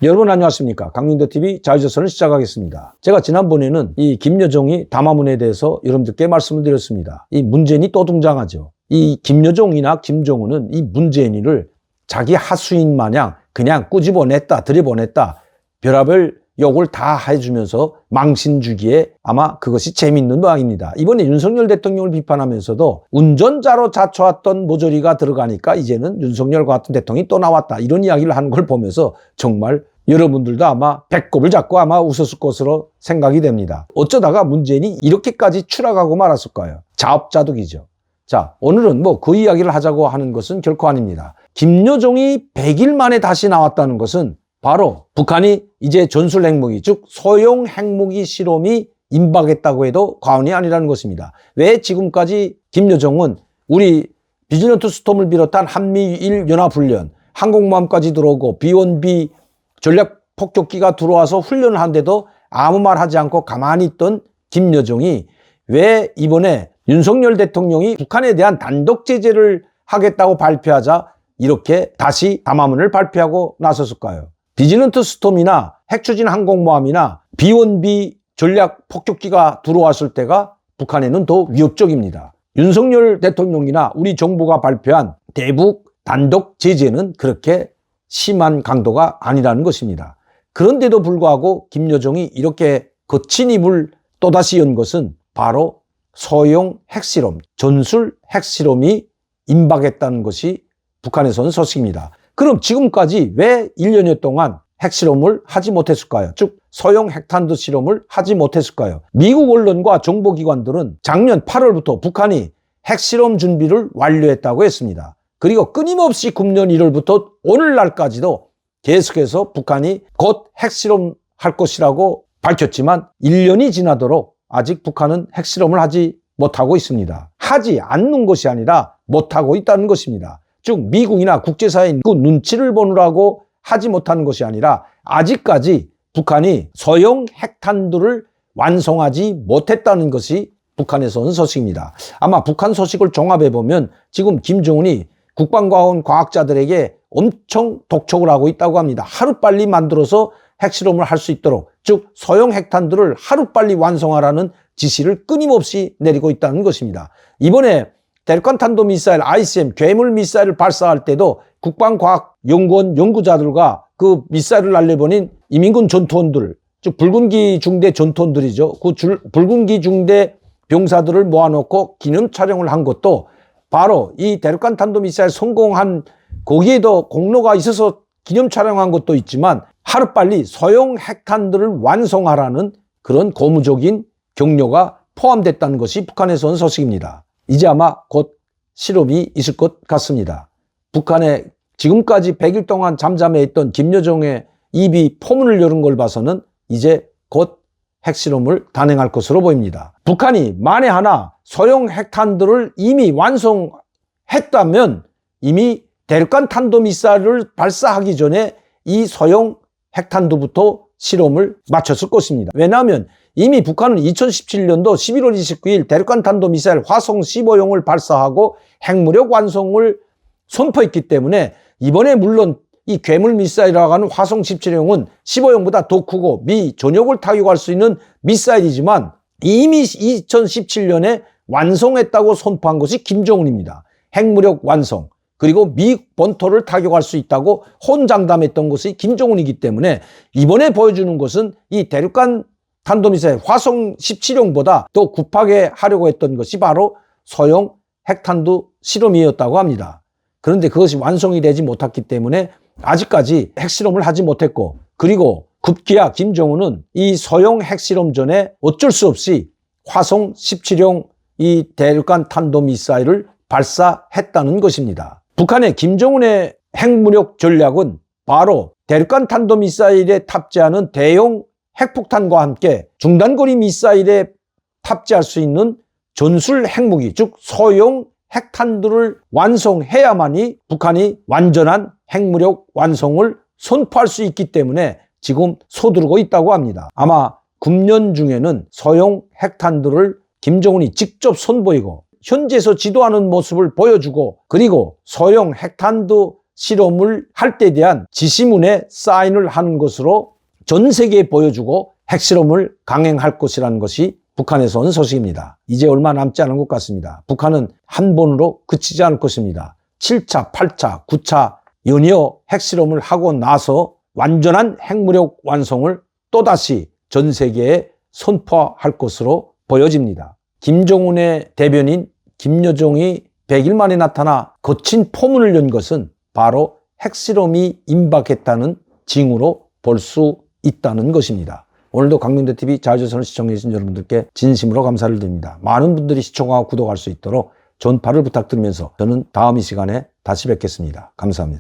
여러분 안녕하십니까. 강민도TV 자유조선을 시작하겠습니다. 제가 지난번에는 이 김여정이 담화문에 대해서 여러분들께 말씀을 드렸습니다. 이 문재인이 또 등장하죠. 이 김여정이나 김정은은 이 문재인이를 자기 하수인 마냥 그냥 꾸집어냈다, 들여보냈다, 별의별 욕을 다 해주면서 망신 주기에 아마 그것이 재밌는 모양입니다. 이번에 윤석열 대통령을 비판하면서도 운전자로 자처했던 모조리가 들어가니까 이제는 윤석열과 같은 대통령이 또 나왔다, 이런 이야기를 하는 걸 보면서 정말 여러분들도 아마 배꼽을 잡고 아마 웃었을 것으로 생각이 됩니다. 어쩌다가 문재인이 이렇게까지 추락하고 말았을까요? 자업자득이죠. 자, 오늘은 그 이야기를 하자고 하는 것은 결코 아닙니다. 김여정이 100일 만에 다시 나왔다는 것은 바로 북한이 이제 전술 핵무기, 즉 소형 핵무기 실험이 임박했다고 해도 과언이 아니라는 것입니다. 왜 지금까지 김여정은 우리 비즈니스 스톰을 비롯한 한미일 연합훈련, 항공모함까지 들어오고 B1B 전략 폭격기가 들어와서 훈련을 하는데도 아무 말 하지 않고 가만히 있던 김여정이 왜 이번에 윤석열 대통령이 북한에 대한 단독 제재를 하겠다고 발표하자 이렇게 다시 담화문을 발표하고 나섰을까요? 비즈니스 스톰이나 핵추진 항공모함이나 B1B 전략 폭격기가 들어왔을 때가 북한에는 더 위협적입니다. 윤석열 대통령이나 우리 정부가 발표한 대북 단독 제재는 그렇게 심한 강도가 아니라는 것입니다. 그런데도 불구하고 김여정이 이렇게 거친 입을 또다시 연 것은 바로 소형 핵실험, 전술 핵실험이 임박했다는 것이 북한에서는 소식입니다. 그럼 지금까지 왜 1년여 동안 핵실험을 하지 못했을까요? 즉 소형 핵탄두 실험을 하지 못했을까요? 미국 언론과 정보기관들은 작년 8월부터 북한이 핵실험 준비를 완료했다고 했습니다. 그리고 끊임없이 금년 1월부터 오늘날까지도 계속해서 북한이 곧 핵실험할 것이라고 밝혔지만 1년이 지나도록 아직 북한은 핵실험을 하지 못하고 있습니다. 하지 않는 것이 아니라 못하고 있다는 것입니다. 즉 미국이나 국제사회의 그 눈치를 보느라고 하지 못하는 것이 아니라 아직까지 북한이 소형 핵탄두를 완성하지 못했다는 것이 북한에서 온 소식입니다. 아마 북한 소식을 종합해보면 지금 김정은이 국방과학원 과학자들에게 엄청 독촉을 하고 있다고 합니다. 하루빨리 만들어서 핵실험을 할 수 있도록, 즉 소형 핵탄두를 하루빨리 완성하라는 지시를 끊임없이 내리고 있다는 것입니다. 이번에 대륙간 탄도미사일 ICM 괴물 미사일을 발사할 때도 국방과학연구원 연구자들과 그 미사일을 날려보낸 이민군 전투원들, 즉 붉은기 중대 전투원들이죠. 그 붉은기 중대 병사들을 모아놓고 기념 촬영을 한 것도 바로 이 대륙간 탄도미사일 성공한 거기에도 공로가 있어서 기념 촬영한 것도 있지만 하루빨리 소형 핵탄두를 완성하라는 그런 고무적인 격려가 포함됐다는 것이 북한에서 온 소식입니다. 이제 아마 곧 실험이 있을 것 같습니다. 북한에 지금까지 100일 동안 잠잠해 있던 김여정의 입이 포문을 여는 걸 봐서는 이제 곧 핵실험을 단행할 것으로 보입니다. 북한이 만에 하나 소형 핵탄두를 이미 완성했다면 이미 대륙간 탄도미사일을 발사하기 전에 이 소형 핵탄두부터 실험을 마쳤을 것입니다. 왜냐하면 이미 북한은 2017년도 11월 29일 대륙간 탄도미사일 화성 15형을 발사하고 핵무력 완성을 선포했기 때문에 이번에 물론 이 괴물 미사일이라고 하는 화성 17형은 15형보다 더 크고 미 전역을 타격할 수 있는 미사일이지만 이미 2017년에 완성했다고 선포한 것이 김정은입니다. 핵무력 완성, 그리고 미 본토를 타격할 수 있다고 혼장담했던 것이 김정은이기 때문에 이번에 보여주는 것은 이 대륙간 탄도미사일 화성 17형보다 더 급하게 하려고 했던 것이 바로 소형 핵탄두 실험이었다고 합니다. 그런데 그것이 완성이 되지 못했기 때문에 아직까지 핵실험을 하지 못했고, 그리고 급기야 김정은은 이 소형 핵실험 전에 어쩔 수 없이 화성 17형 이 대륙간 탄도미사일을 발사했다는 것입니다. 북한의 김정은의 핵무력 전략은 바로 대륙간 탄도미사일에 탑재하는 대형 핵폭탄과 함께 중단거리 미사일에 탑재할 수 있는 전술 핵무기, 즉 소형 핵탄두를 완성해야만이 북한이 완전한 핵무력 완성을 선포할 수 있기 때문에 지금 서두르고 있다고 합니다. 아마 금년 중에는 소형 핵탄두를 김정은이 직접 선보이고 현지에서 지도하는 모습을 보여주고, 그리고 소형 핵탄두 실험을 할 때에 대한 지시문에 사인을 하는 것으로 전 세계에 보여주고 핵실험을 강행할 것이라는 것이 북한에서 온 소식입니다. 이제 얼마 남지 않은 것 같습니다. 북한은 한 번으로 그치지 않을 것입니다. 7차, 8차, 9차 연이어 핵실험을 하고 나서 완전한 핵무력 완성을 또다시 전 세계에 선포할 것으로 보여집니다. 김정은의 대변인 김여정이 100일 만에 나타나 거친 포문을 연 것은 바로 핵실험이 임박했다는 징후로 볼 수 있다는 것입니다. 오늘도 강민대TV 자유조선을 시청해주신 여러분들께 진심으로 감사를 드립니다. 많은 분들이 시청하고 구독할 수 있도록 전파를 부탁드리면서 저는 다음 이 시간에 다시 뵙겠습니다. 감사합니다.